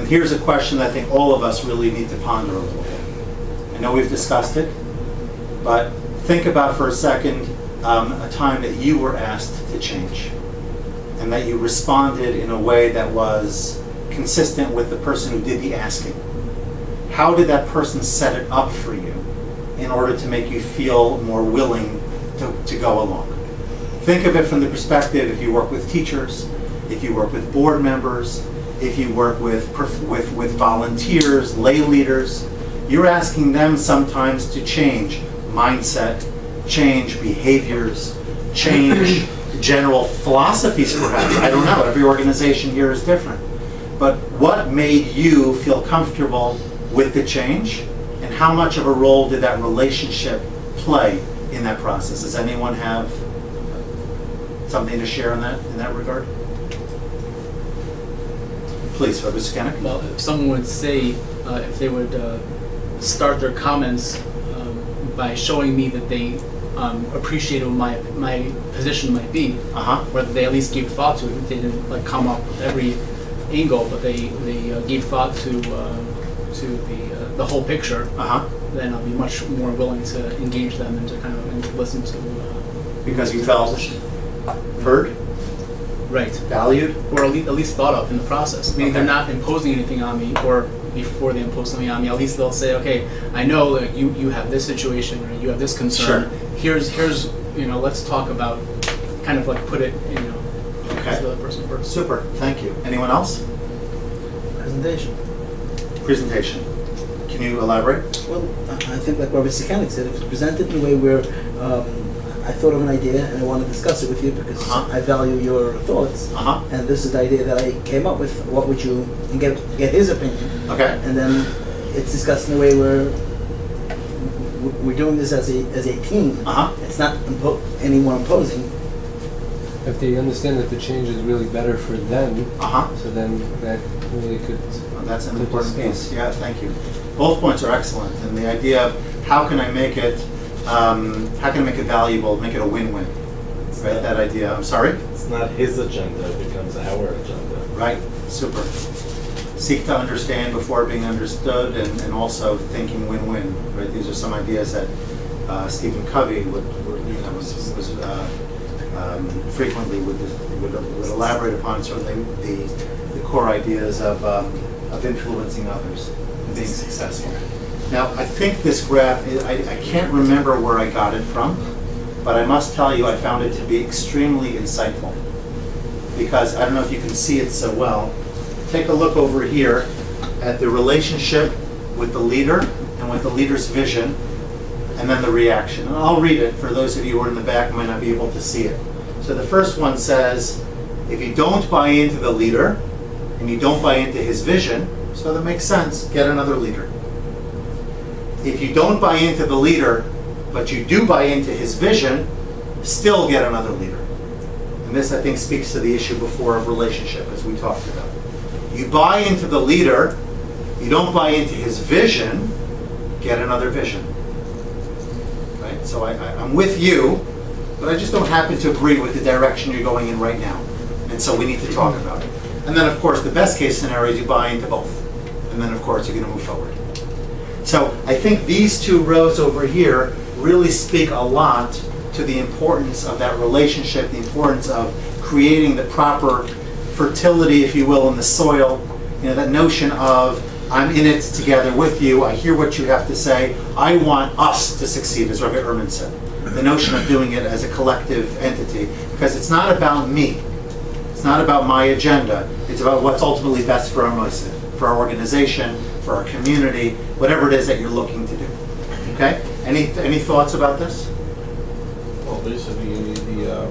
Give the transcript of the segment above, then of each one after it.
here's a question that I think all of us really need to ponder a little bit. I know we've discussed it, but think about for a second a time that you were asked to change and that you responded in a way that was consistent with the person who did the asking. How did that person set it up for you in order to make you feel more willing to go along? Think of it from the perspective if you work with teachers, if you work with board members, if you work with volunteers, lay leaders. You're asking them sometimes to change mindset, change behaviors, change general philosophies perhaps. I don't know, every organization here is different. But what made you feel comfortable with the change, and how much of a role did that relationship play in that process? Does anyone have something to share in that regard? Please, Rabbi Skanik. Well, if someone would say, if they would start their comments by showing me that they appreciated what my position might be, whether they at least gave thought to it. They didn't like come up with every angle, but they gave thought to the whole picture. Then I'll be much more willing to engage them and to kind of listen to. Because you felt heard, right, valued, or at least thought of in the process. Meaning they're not imposing anything on me, or before they impose something on me, at least they'll say, okay, I know that you have this situation or you have this concern. Sure. Here's let's talk about, kind of like put it as the other person first. Super. Thank you. Anyone else? Presentation. Can you elaborate? Well, I think like Rabbi Sikanik said, if it's presented in a way where I thought of an idea and I want to discuss it with you because I value your thoughts, and this is the idea that I came up with, what would you, and get his opinion. Okay. And then it's discussed in a way where we're doing this as a team. It's not anyone imposing. If they understand that the change is really better for them, so then that really could... Well, that's an important piece. Yeah, thank you. Both points are excellent, and the idea of how can I make it valuable, make it a win-win, right? That idea. I'm sorry? It's not his agenda, it becomes our agenda. Right, super. Seek to understand before being understood, and also thinking win-win, right? These are some ideas that Stephen Covey frequently would elaborate upon, certainly the core ideas of influencing others and being successful. Now, I think this graph, I can't remember where I got it from, but I must tell you I found it to be extremely insightful. Because I don't know if you can see it so well. Take a look over here at the relationship with the leader and with the leader's vision, and then the reaction. And I'll read it for those of you who are in the back who might not be able to see it. So the first one says, if you don't buy into the leader and you don't buy into his vision, so that makes sense, get another leader. If you don't buy into the leader, but you do buy into his vision, still get another leader. And this, I think, speaks to the issue before of relationship, as we talked about. You buy into the leader, you don't buy into his vision, get another vision. Right? So I'm with you, but I just don't happen to agree with the direction you're going in right now. And so we need to talk about it. And then, of course, the best case scenario is you buy into both. And then, of course, you're going to move forward. So I think these two rows over here really speak a lot to the importance of that relationship, the importance of creating the proper fertility, if you will, in the soil. You know, that notion of I'm in it together with you, I hear what you have to say, I want us to succeed, as Rabbi Ehrman said. The notion of doing it as a collective entity, because it's not about me. It's not about my agenda. It's about what's ultimately best for our mosid, for our organization, for our community, whatever it is that you're looking to do. Okay? Any thoughts about this? Well, basically, you need the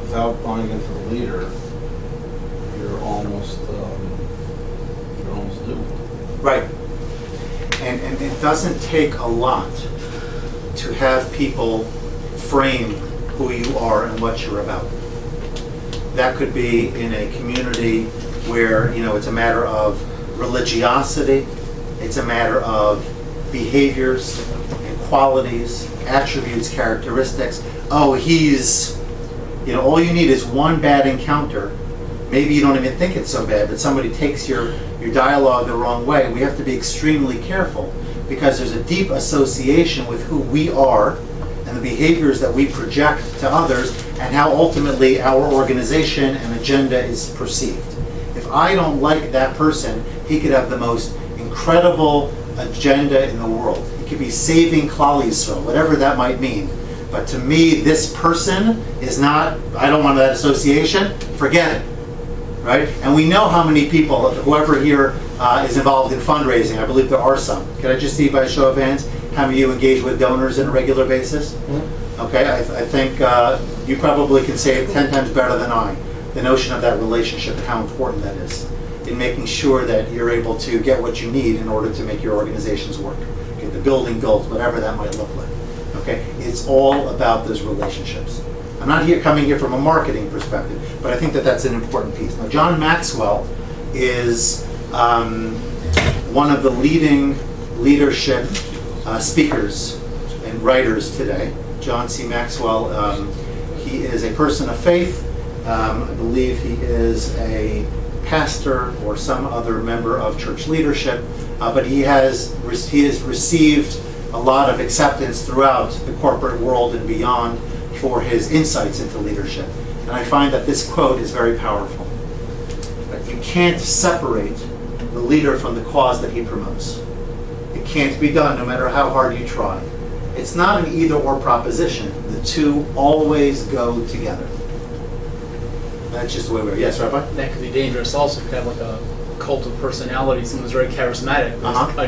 without buying into the leader, you're almost doomed. Right. And it doesn't take a lot to have people frame who you are and what you're about. That could be in a community where, you know, it's a matter of religiosity, it's a matter of behaviors and qualities, attributes, characteristics. Oh, he's, you know, all you need is one bad encounter. Maybe you don't even think it's so bad, but somebody takes your your dialogue the wrong way, we have to be extremely careful, because there's a deep association with who we are and the behaviors that we project to others and how ultimately our organization and agenda is perceived. If I don't like that person, he could have the most incredible agenda in the world. He could be saving Klal Yisrael, whatever that might mean. But to me, this person is not, I don't want that association, forget it. Right? And we know how many people, whoever here is involved in fundraising, I believe there are some. Can I just see by a show of hands how many of you engage with donors on a regular basis? Mm-hmm. Okay, I think you probably can say it 10 times better than I, the notion of that relationship and how important that is in making sure that you're able to get what you need in order to make your organizations work. Get the building built, whatever that might look like. Okay, it's all about those relationships. I'm not coming here from a marketing perspective, but I think that that's an important piece. Now, John Maxwell is one of the leading leadership speakers and writers today. John C. Maxwell, he is a person of faith. I believe he is a pastor or some other member of church leadership, but he has received a lot of acceptance throughout the corporate world and beyond for his insights into leadership. And I find that this quote is very powerful. That you can't separate the leader from the cause that he promotes. It can't be done no matter how hard you try. It's not an either-or proposition. The two always go together. That's just the way we are. Yes, Rabbi? That could be dangerous also. You could have like a cult of personality, someone who's very charismatic,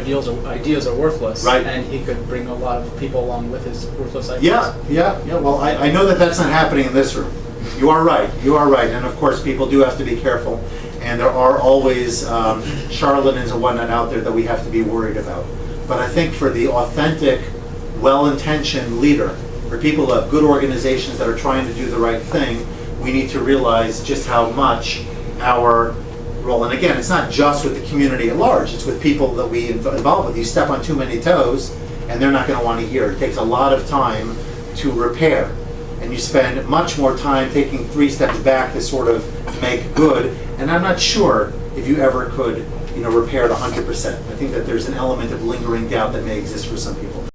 his ideas are worthless, right? And he could bring a lot of people along with his worthless ideas. Yeah. Well, I know that that's not happening in this room. You are right. And of course, people do have to be careful. And there are always charlatans and whatnot out there that we have to be worried about. But I think for the authentic, well-intentioned leader, for people who have good organizations that are trying to do the right thing, we need to realize just how much our role, and again, it's not just with the community at large, it's with people that we involve with. You step on too many toes, and they're not going to want to hear. It takes a lot of time to repair, and you spend much more time taking 3 steps back to sort of make good, and I'm not sure if you ever could repair it 100%. I think that there's an element of lingering doubt that may exist for some people.